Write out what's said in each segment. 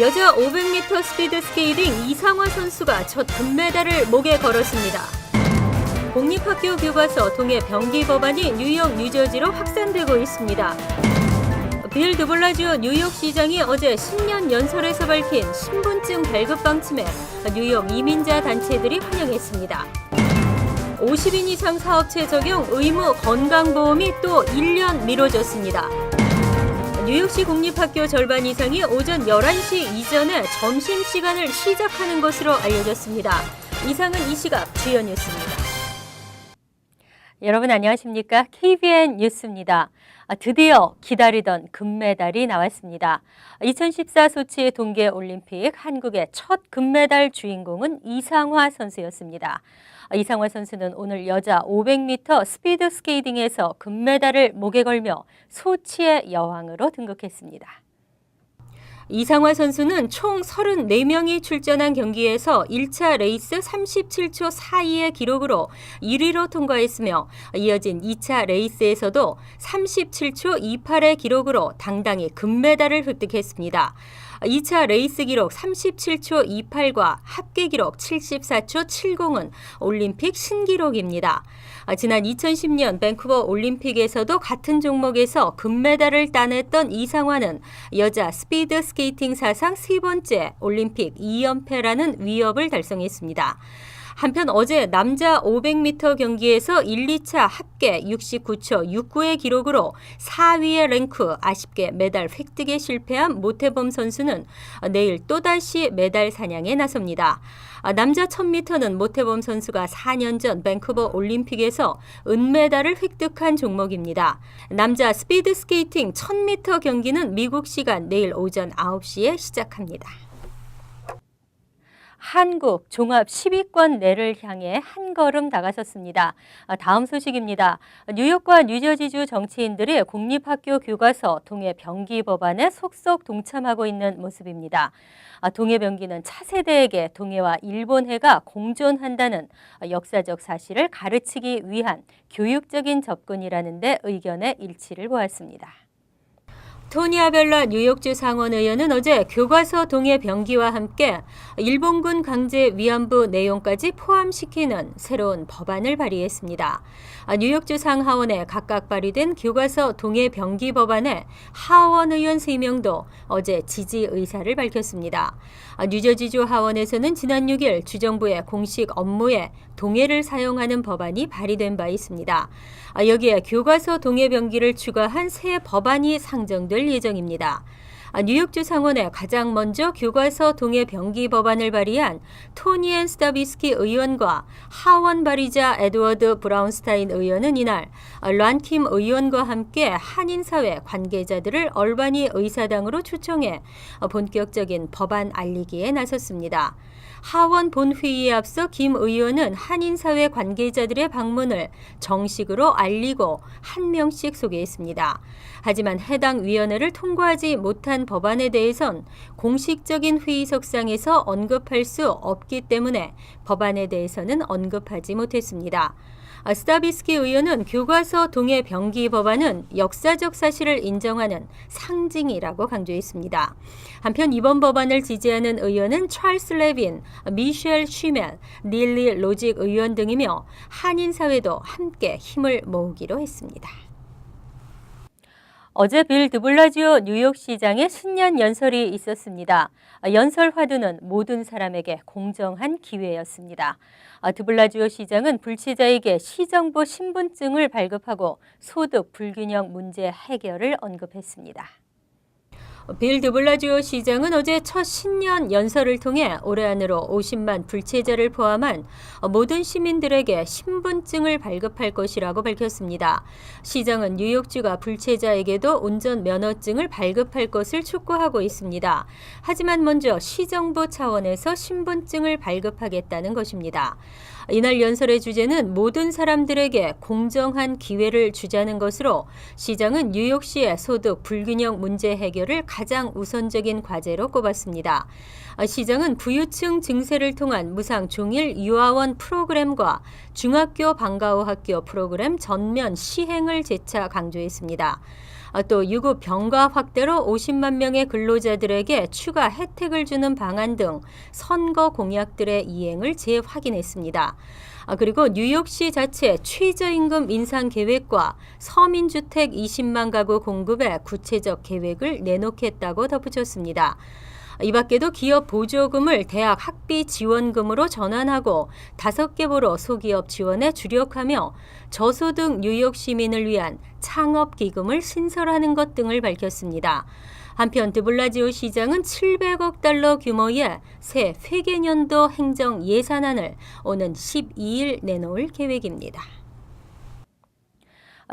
여자 500m 스피드 스케이팅 이상화 선수가 첫 금메달을 목에 걸었습니다. 공립학교 교과서 동해 병기 법안이 뉴욕, 뉴저지로 확산되고 있습니다. 빌 드블라지오 뉴욕시장이 어제 신년 연설에서 밝힌 신분증 발급 방침에 뉴욕 이민자 단체들이 환영했습니다. 50인 이상 사업체 적용 의무 건강보험이 또 1년 미뤄졌습니다. 뉴욕시 공립학교 절반 이상이 오전 11시 이전에 점심시간을 시작하는 것으로 알려졌습니다. 이상은 이 시각 주요 뉴스입니다. 여러분 안녕하십니까? KBN 뉴스입니다. 드디어 기다리던 금메달이 나왔습니다. 2014 소치 동계올림픽 한국의 첫 금메달 주인공은 이상화 선수였습니다. 이상화 선수는 오늘 여자 500m 스피드 스케이팅에서 금메달을 목에 걸며 소치의 여왕으로 등극했습니다. 이상화 선수는 총 34명이 출전한 경기에서 1차 레이스 37초 42의 기록으로 1위로 통과했으며 이어진 2차 레이스에서도 37초 28의 기록으로 당당히 금메달을 획득했습니다. 2차 레이스 기록 37초 28과 합계 기록 74초 70은 올림픽 신기록입니다. 지난 2010년 밴쿠버 올림픽에서도 같은 종목에서 금메달을 따냈던 이상화는 여자 스피드 스케이팅 사상 세 번째 올림픽 2연패라는 위협을 달성했습니다. 한편 어제 남자 500m 경기에서 1, 2차 합계 69초 69의 기록으로 4위의 랭크 아쉽게 메달 획득에 실패한 모태범 선수는 내일 또다시 메달 사냥에 나섭니다. 남자 1000m는 모태범 선수가 4년 전 밴쿠버 올림픽에서 은메달을 획득한 종목입니다. 남자 스피드 스케이팅 1000m 경기는 미국 시간 내일 오전 9시에 시작합니다. 한국 종합 10위권 내를 향해 한 걸음 다가섰습니다. 다음 소식입니다. 뉴욕과 뉴저지주 정치인들이 공립학교 교과서 동해 병기 법안에 속속 동참하고 있는 모습입니다. 동해 병기는 차세대에게 동해와 일본해가 공존한다는 역사적 사실을 가르치기 위한 교육적인 접근이라는 데 의견의 일치를 보았습니다. 토니 아벨라 뉴욕주 상원의원은 어제 교과서 동해 병기와 함께 일본군 강제 위안부 내용까지 포함시키는 새로운 법안을 발의했습니다. 뉴욕주 상하원에 각각 발의된 교과서 동해 병기 법안에 하원 의원 3명도 어제 지지 의사를 밝혔습니다. 뉴저지주 하원에서는 지난 6일 주정부의 공식 업무에 동해를 사용하는 법안이 발의된 바 있습니다. 여기에 교과서 동해 병기를 추가한 새 법안이 상정될 예정입니다. 뉴욕주 상원에 가장 먼저 교과서 동해 병기 법안을 발의한 토니 앤 스타비스키 의원과 하원 발의자 에드워드 브라운스타인 의원은 이날 란킴 의원과 함께 한인사회 관계자들을 얼바니 의사당으로 초청해 본격적인 법안 알리기에 나섰습니다. 하원 본회의에 앞서 김 의원은 한인사회 관계자들의 방문을 정식으로 알리고 한 명씩 소개했습니다. 하지만 해당 위원회를 통과하지 못한 법안에 대해선 공식적인 회의석상에서 언급할 수 없기 때문에 법안에 대해서는 언급하지 못했습니다. 스타비스키 의원은 교과서 동해 병기 법안은 역사적 사실을 인정하는 상징이라고 강조했습니다. 한편 이번 법안을 지지하는 의원은 찰스 레빈, 미셸 쉬멜, 닐리 로직 의원 등이며 한인사회도 함께 힘을 모으기로 했습니다. 어제 빌 드블라지오 뉴욕시장의 신년 연설이 있었습니다. 연설 화두는 모든 사람에게 공정한 기회였습니다. 드블라지오 시장은 불치자에게 시정부 신분증을 발급하고 소득 불균형 문제 해결을 언급했습니다. 빌 드블라지오 시장은 어제 첫 신년 연설을 통해 올해 안으로 50만 불체자를 포함한 모든 시민들에게 신분증을 발급할 것이라고 밝혔습니다. 시장은 뉴욕주가 불체자에게도 운전면허증을 발급할 것을 촉구하고 있습니다. 하지만 먼저 시정부 차원에서 신분증을 발급하겠다는 것입니다. 이날 연설의 주제는 모든 사람들에게 공정한 기회를 주자는 것으로 시장은 뉴욕시의 소득 불균형 문제 해결을 가장 우선적인 과제로 꼽았습니다. 시장은 부유층 증세를 통한 무상 종일 유아원 프로그램과 중학교 방과후 학교 프로그램 전면 시행을 재차 강조했습니다. 또 유급 병가 확대로 50만 명의 근로자들에게 추가 혜택을 주는 방안 등 선거 공약들의 이행을 재확인했습니다. 그리고 뉴욕시 자체 최저임금 인상 계획과 서민주택 20만 가구 공급에 구체적 계획을 내놓겠다고 덧붙였습니다. 이 밖에도 기업 보조금을 대학 학비 지원금으로 전환하고 5개보로 소기업 지원에 주력하며 저소득 뉴욕 시민을 위한 창업기금을 신설하는 것 등을 밝혔습니다. 한편 드블라지오 시장은 700억 달러 규모의 새 회계년도 행정 예산안을 오는 12일 내놓을 계획입니다.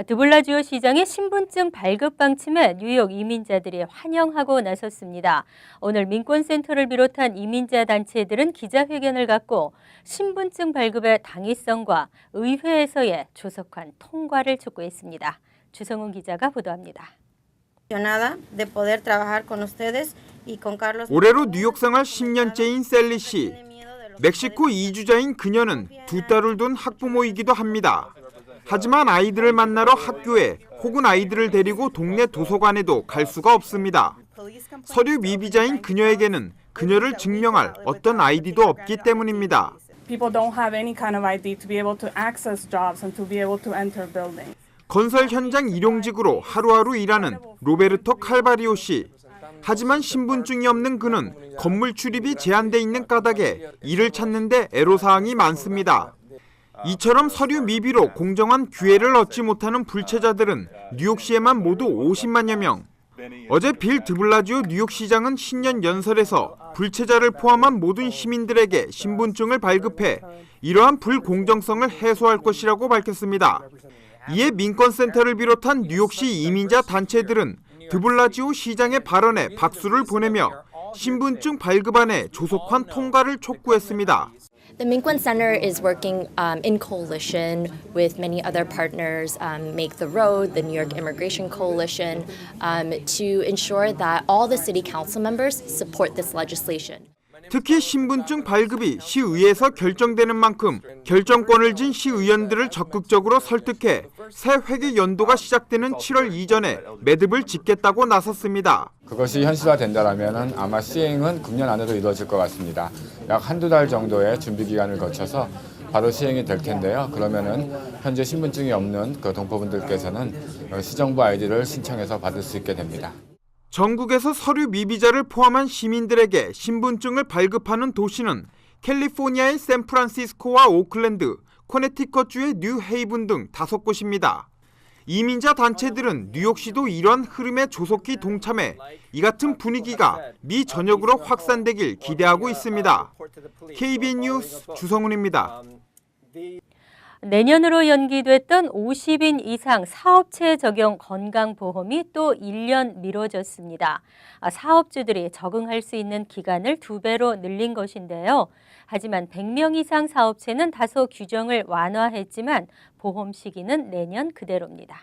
드블라지오 시장의 신분증 발급 방침에 뉴욕 이민자들이 환영하고 나섰습니다. 오늘 민권센터를 비롯한 이민자 단체들은 기자회견을 갖고 신분증 발급의 당위성과 의회에서의 조속한 통과를 촉구했습니다. 주성훈 기자가 보도합니다. 올해로 뉴욕 생활 10년째인 셀리 씨. 멕시코 이주자인 그녀는 2딸을 둔 학부모이기도 합니다. 하지만 아이들을 만나러 학교에 혹은 아이들을 데리고 동네 도서관에도 갈 수가 없습니다. 서류 미비자인 그녀에게는 그녀를 증명할 어떤 아이디도 없기 때문입니다. 건설 현장 일용직으로 하루하루 일하는 로베르토 칼바리오 씨. 하지만 신분증이 없는 그는 건물 출입이 제한돼 있는 까닭에 일을 찾는데 애로사항이 많습니다. 이처럼 서류 미비로 공정한 기회를 얻지 못하는 불체자들은 뉴욕시에만 모두 50만여 명. 어제 빌 드블라지오 뉴욕시장은 신년 연설에서 불체자를 포함한 모든 시민들에게 신분증을 발급해 이러한 불공정성을 해소할 것이라고 밝혔습니다. 이에 민권센터를 비롯한 뉴욕시 이민자 단체들은 드블라지오 시장의 발언에 박수를 보내며 신분증 발급안의 조속한 통과를 촉구했습니다. The Minkwon Center is working in coalition with many other partners, Make the Road, the New York Immigration Coalition, to ensure that all the city council members support this legislation. 특히 신분증 발급이 시의회에서 결정되는 만큼 결정권을 진 시의원들을 적극적으로 설득해 새 회계 연도가 시작되는 7월 이전에 매듭을 짓겠다고 나섰습니다. 그것이 현실화된다면 아마 시행은 금년 안으로 이루어질 것 같습니다. 약 한두 달 정도의 준비 기간을 거쳐서 바로 시행이 될 텐데요. 그러면은 현재 신분증이 없는 그 동포분들께서는 시정부 아이디를 신청해서 받을 수 있게 됩니다. 전국에서 서류 미비자를 포함한 시민들에게 신분증을 발급하는 도시는 캘리포니아의 샌프란시스코와 오클랜드, 코네티컷주의 뉴헤이븐 등 5곳입니다. 이민자 단체들은 뉴욕시도 이러한 흐름에 조속히 동참해 이 같은 분위기가 미 전역으로 확산되길 기대하고 있습니다. KBN 뉴스 주성훈입니다. 내년으로 연기됐던 50인 이상 사업체 적용 건강보험이 또 1년 미뤄졌습니다. 사업주들이 적응할 수 있는 기간을 2배로 늘린 것인데요. 하지만 100명 이상 사업체는 다소 규정을 완화했지만 보험 시기는 내년 그대로입니다.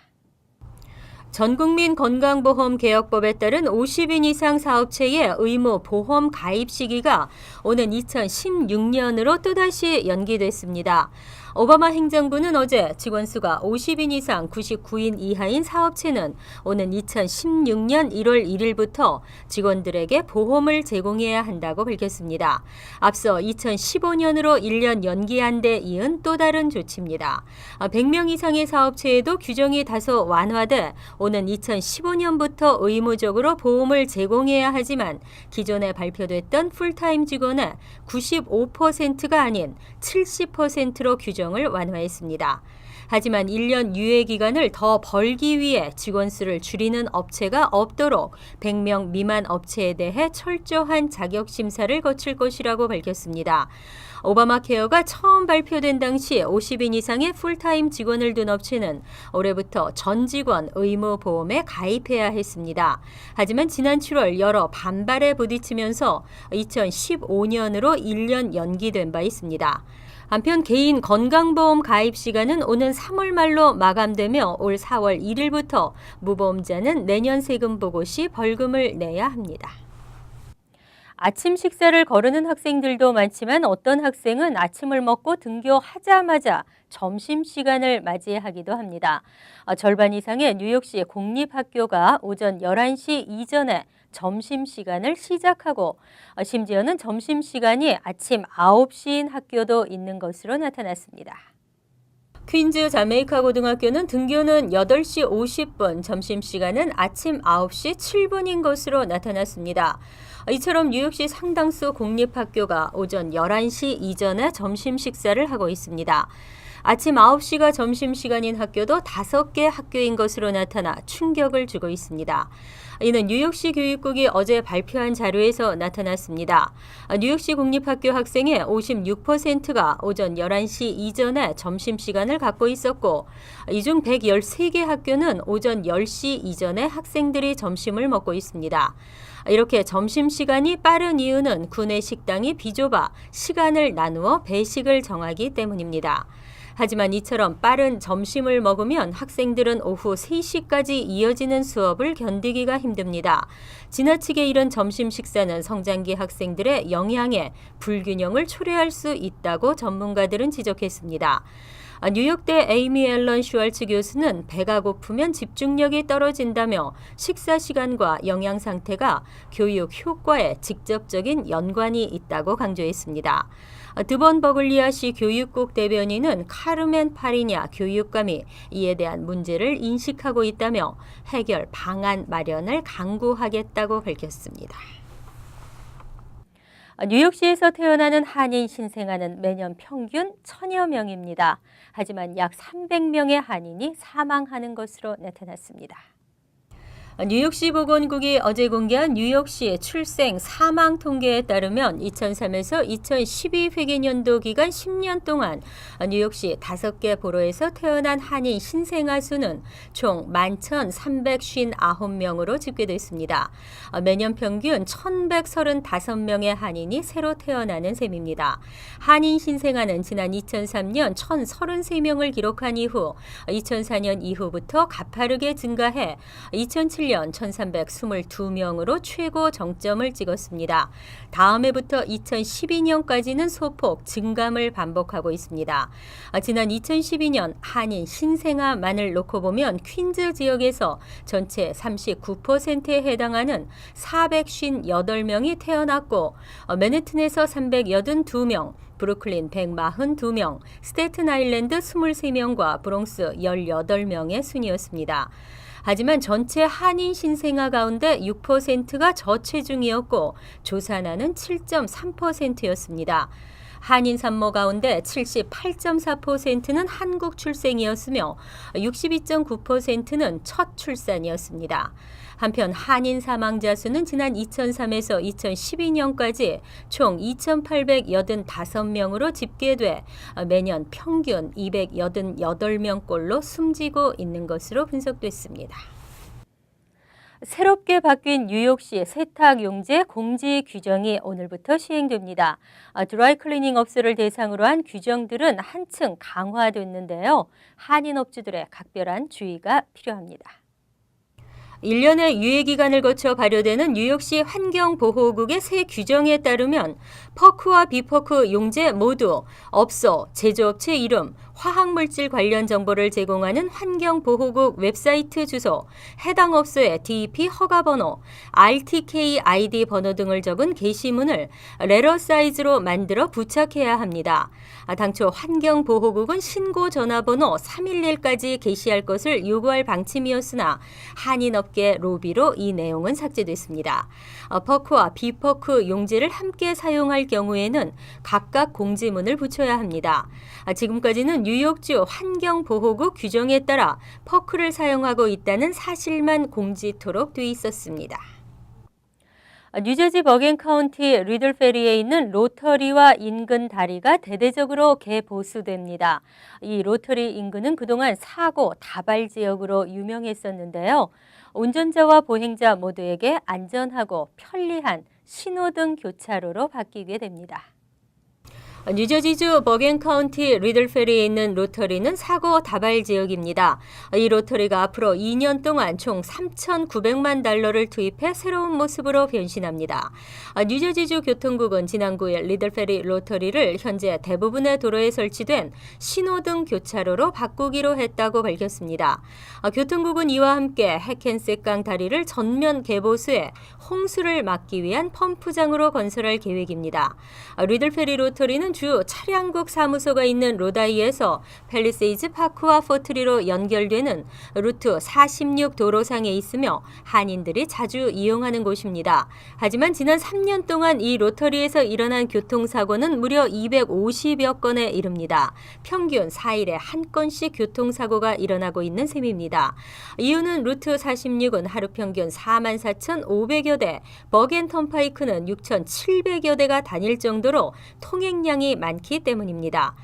전국민 건강보험 개혁법에 따른 50인 이상 사업체의 의무 보험 가입 시기가 오는 2016년으로 또다시 연기됐습니다. 오바마 행정부는 어제 직원 수가 50인 이상 99인 이하인 사업체는 오는 2016년 1월 1일부터 직원들에게 보험을 제공해야 한다고 밝혔습니다. 앞서 2015년으로 1년 연기한 데 이은 또 다른 조치입니다. 100명 이상의 사업체에도 규정이 다소 완화돼 오는 2015년부터 의무적으로 보험을 제공해야 하지만 기존에 발표됐던 풀타임 직원의 95%가 아닌 70%로 규정을 완화했습니다. 하지만 1년 유예 기간을 더 벌기 위해 직원 수를 줄이는 업체가 없도록 100명 미만 업체에 대해 철저한 자격 심사를 거칠 것이라고 밝혔습니다. 오바마 케어가 처음 발표된 당시 50인 이상의 풀타임 직원을 둔 업체는 올해부터 전 직원 의무 보험에 가입해야 했습니다. 하지만 지난 7월 여러 반발에 부딪히면서 2015년으로 1년 연기된 바 있습니다. 한편 개인 건강보험 가입 시간은 오는 3월 말로 마감되며 올 4월 1일부터 무보험자는 내년 세금 보고 시 벌금을 내야 합니다. 아침 식사를 거르는 학생들도 많지만 어떤 학생은 아침을 먹고 등교하자마자 점심시간을 맞이하기도 합니다. 절반 이상의 뉴욕시 공립학교가 오전 11시 이전에 점심시간을 시작하고 심지어는 점심시간이 아침 9시인 학교도 있는 것으로 나타났습니다. 퀸즈 자메이카 고등학교는 등교는 8시 50분, 점심시간은 아침 9시 7분인 것으로 나타났습니다. 이처럼 뉴욕시 상당수 공립학교가 오전 11시 이전에 점심 식사를 하고 있습니다. 아침 9시가 점심시간인 학교도 5개 학교인 것으로 나타나 충격을 주고 있습니다. 이는 뉴욕시 교육국이 어제 발표한 자료에서 나타났습니다. 뉴욕시 공립학교 학생의 56%가 오전 11시 이전에 점심시간을 갖고 있었고 이 중 113개 학교는 오전 10시 이전에 학생들이 점심을 먹고 있습니다. 이렇게 점심시간이 빠른 이유는 구내 식당이 비좁아 시간을 나누어 배식을 정하기 때문입니다. 하지만 이처럼 빠른 점심을 먹으면 학생들은 오후 3시까지 이어지는 수업을 견디기가 힘듭니다. 지나치게 이른 점심 식사는 성장기 학생들의 영양에 불균형을 초래할 수 있다고 전문가들은 지적했습니다. 뉴욕대 에이미 앨런 슈왈츠 교수는 배가 고프면 집중력이 떨어진다며 식사 시간과 영양 상태가 교육 효과에 직접적인 연관이 있다고 강조했습니다. 드번 버글리아시 교육국 대변인은 카르멘 파리냐 교육감이 이에 대한 문제를 인식하고 있다며 해결 방안 마련을 강구하겠다고 밝혔습니다. 뉴욕시에서 태어나는 한인 신생아는 매년 평균 1000여 명입니다. 하지만 약 300명의 한인이 사망하는 것으로 나타났습니다. 뉴욕시 보건국이 어제 공개한 뉴욕시 출생 사망 통계에 따르면 2003에서 2012 회계년도 기간 10년 동안 뉴욕시 5개 보로에서 태어난 한인 신생아 수는 총 11,359명으로 집계됐습니다. 매년 평균 1,135명의 한인이 새로 태어나는 셈입니다. 한인 신생아는 지난 2003년 1,033명을 기록한 이후 2004년 이후부터 가파르게 증가해 2007년 1,322명으로 최고 정점을 찍었습니다. 다음 해부터 2012년까지는 소폭 증감을 반복하고 있습니다. 지난 2012년 한인 신생아만을 놓고 보면 퀸즈 지역에서 전체 39%에 해당하는 458명이 태어났고 맨해튼에서 382명, 브루클린 142명, 스테튼 아일랜드 23명과 브롱스 18명의 순이었습니다. 하지만 전체 한인 신생아 가운데 6%가 저체중이었고 조산하는 7.3%였습니다. 한인 산모 가운데 78.4%는 한국 출생이었으며 62.9%는 첫 출산이었습니다. 한편 한인 사망자 수는 지난 2003에서 2012년까지 총 2,885명으로 집계돼 매년 평균 288명꼴로 숨지고 있는 것으로 분석됐습니다. 새롭게 바뀐 뉴욕시 세탁용제 공지 규정이 오늘부터 시행됩니다. 드라이클리닝 업소를 대상으로 한 규정들은 한층 강화됐는데요. 한인업주들의 각별한 주의가 필요합니다. 1년의 유예기간을 거쳐 발효되는 뉴욕시 환경보호국의 새 규정에 따르면 퍼크와 비퍼크 용제 모두 업소, 제조업체 이름, 화학물질 관련 정보를 제공하는 환경보호국 웹사이트 주소, 해당 업소의 DEP 허가번호, RTK ID 번호 등을 적은 게시문을 레러 사이즈로 만들어 부착해야 합니다. 당초 환경보호국은 신고 전화번호 311까지 게시할 것을 요구할 방침이었으나 한인업계 로비로 이 내용은 삭제됐습니다. 퍼크와 비퍼크 용제를 함께 사용할 경우에는 각각 공지문을 붙여야 합니다. 지금까지는 뉴욕주 환경보호국 규정에 따라 퍼크를 사용하고 있다는 사실만 공지토록 돼 있었습니다. 뉴저지 버겐 카운티 리들페리에 있는 로터리와 인근 다리가 대대적으로 개보수됩니다. 이 로터리 인근은 그동안 사고, 다발 지역으로 유명했었는데요. 운전자와 보행자 모두에게 안전하고 편리한 신호등 교차로로 바뀌게 됩니다. 뉴저지주 버겐 카운티 리들페리에 있는 로터리는 사고 다발 지역입니다. 이 로터리가 앞으로 2년 동안 총 3,900만 달러를 투입해 새로운 모습으로 변신합니다. 뉴저지주 교통국은 지난 9일 리들페리 로터리를 현재 대부분의 도로에 설치된 신호등 교차로로 바꾸기로 했다고 밝혔습니다. 교통국은 이와 함께 해켄색강 다리를 전면 개보수해 홍수를 막기 위한 펌프장으로 건설할 계획입니다. 리들페리 로터리는 주 차량국 사무소가 있는 로다이에서 팰리세이즈 파크와 포트리로 연결되는 루트 46 도로상에 있으며 한인들이 자주 이용하는 곳입니다. 하지만 지난 3년 동안 이 로터리에서 일어난 교통사고는 무려 250여 건에 이릅니다. 평균 4일에 한 건씩 교통사고가 일어나고 있는 셈입니다. 이유는 루트 46은 하루 평균 44,500여 대, 버겐 턴파이크는 6,700여 대가 다닐 정도로 통행량이 많기 때문입니다.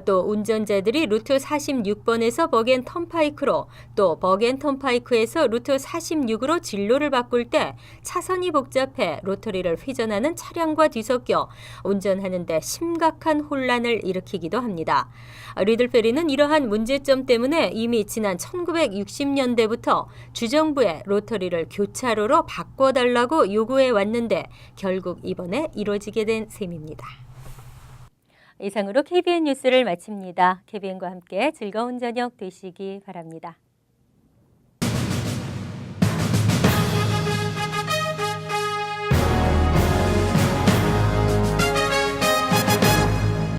또 운전자들이 루트 46번에서 버겐 턴파이크로 또 버겐 턴파이크에서 루트 46으로 진로를 바꿀 때 차선이 복잡해 로터리를 휘전하는 차량과 뒤섞여 운전하는데 심각한 혼란을 일으키기도 합니다. 리들페리는 이러한 문제점 때문에 이미 지난 1960년대부터 주정부에 로터리를 교차로로 바꿔달라고 요구해 왔는데 결국 이번에 이루어지게 된 셈입니다. 이상으로 KBN 뉴스를 마칩니다. KBN과 함께 즐거운 저녁 되시기 바랍니다.